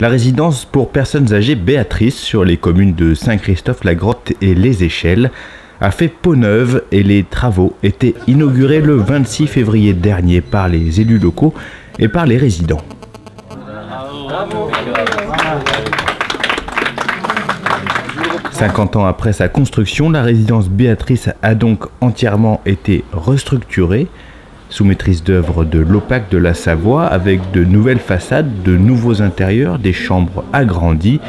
La résidence pour personnes âgées Béatrice sur les communes de Saint-Christophe-la-Grotte et Les Échelles a fait peau neuve et les travaux étaient inaugurés le 26 février dernier par les élus locaux et par les résidents. 50 ans après sa construction, la résidence Béatrice a donc entièrement été restructurée sous maîtrise d'œuvre de l'OPAC de la Savoie, avec de nouvelles façades, de nouveaux intérieurs, des chambres agrandies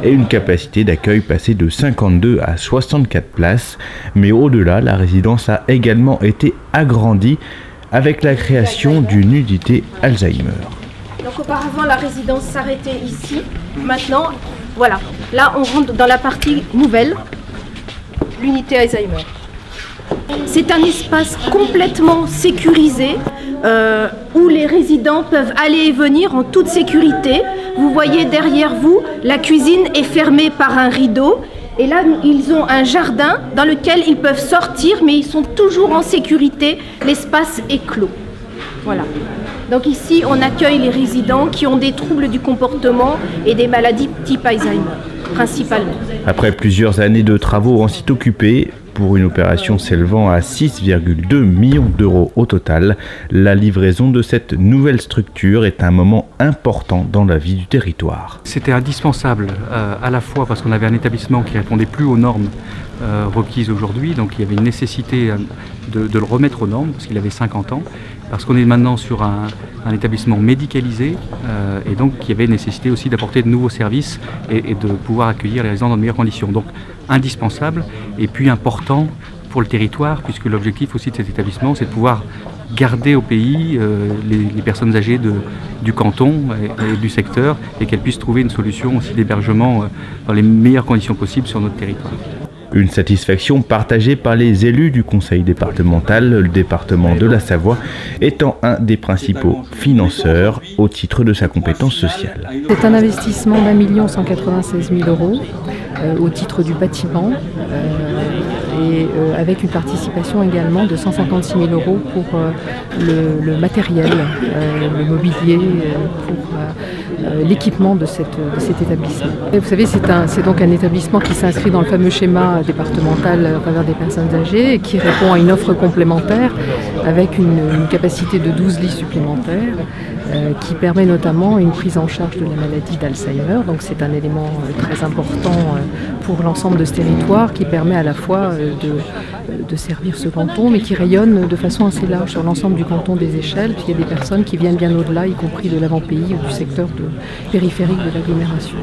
et une capacité d'accueil passée de 52 à 64 places. Mais au-delà, la résidence a également été agrandie avec la création d'une unité Alzheimer. Donc auparavant, la résidence s'arrêtait ici. Maintenant, voilà, là on rentre dans la partie nouvelle, l'unité Alzheimer. C'est un espace complètement sécurisé où les résidents peuvent aller et venir en toute sécurité. Vous voyez derrière vous, la cuisine est fermée par un rideau. Et là, ils ont un jardin dans lequel ils peuvent sortir, mais ils sont toujours en sécurité. L'espace est clos. Voilà. Donc ici, on accueille les résidents qui ont des troubles du comportement et des maladies type Alzheimer, principalement. Après plusieurs années de travaux en site occupé, pour une opération s'élevant à 6,2 millions d'euros au total, la livraison de cette nouvelle structure est un moment important dans la vie du territoire. C'était indispensable à la fois parce qu'on avait un établissement qui répondait plus aux normes requises aujourd'hui, donc il y avait une nécessité de le remettre aux normes parce qu'il avait 50 ans, parce qu'on est maintenant sur un établissement médicalisé et donc il y avait nécessité aussi d'apporter de nouveaux services et de pouvoir accueillir les résidents dans de meilleures conditions. Donc indispensable et puis important pour le territoire, puisque l'objectif aussi de cet établissement, c'est de pouvoir garder au pays les personnes âgées du canton et du secteur et qu'elles puissent trouver une solution aussi d'hébergement dans les meilleures conditions possibles sur notre territoire. Une satisfaction partagée par les élus du conseil départemental, le département de la Savoie étant un des principaux financeurs au titre de sa compétence sociale. C'est un investissement d'1 196 000 € au titre du bâtiment et avec une participation également de 156 000 € pour le matériel, le mobilier, pour l'équipement de cet établissement. Et vous savez, c'est donc un établissement qui s'inscrit dans le fameux schéma départemental en faveur des personnes âgées et qui répond à une offre complémentaire avec une capacité de 12 lits supplémentaires qui permet notamment une prise en charge de la maladie d'Alzheimer. Donc c'est un élément très important pour l'ensemble de ce territoire qui permet à la fois de servir ce canton, mais qui rayonne de façon assez large sur l'ensemble du canton des Échelles. Puis il y a des personnes qui viennent bien au-delà, y compris de l'avant-pays ou du secteur périphérique de l'agglomération.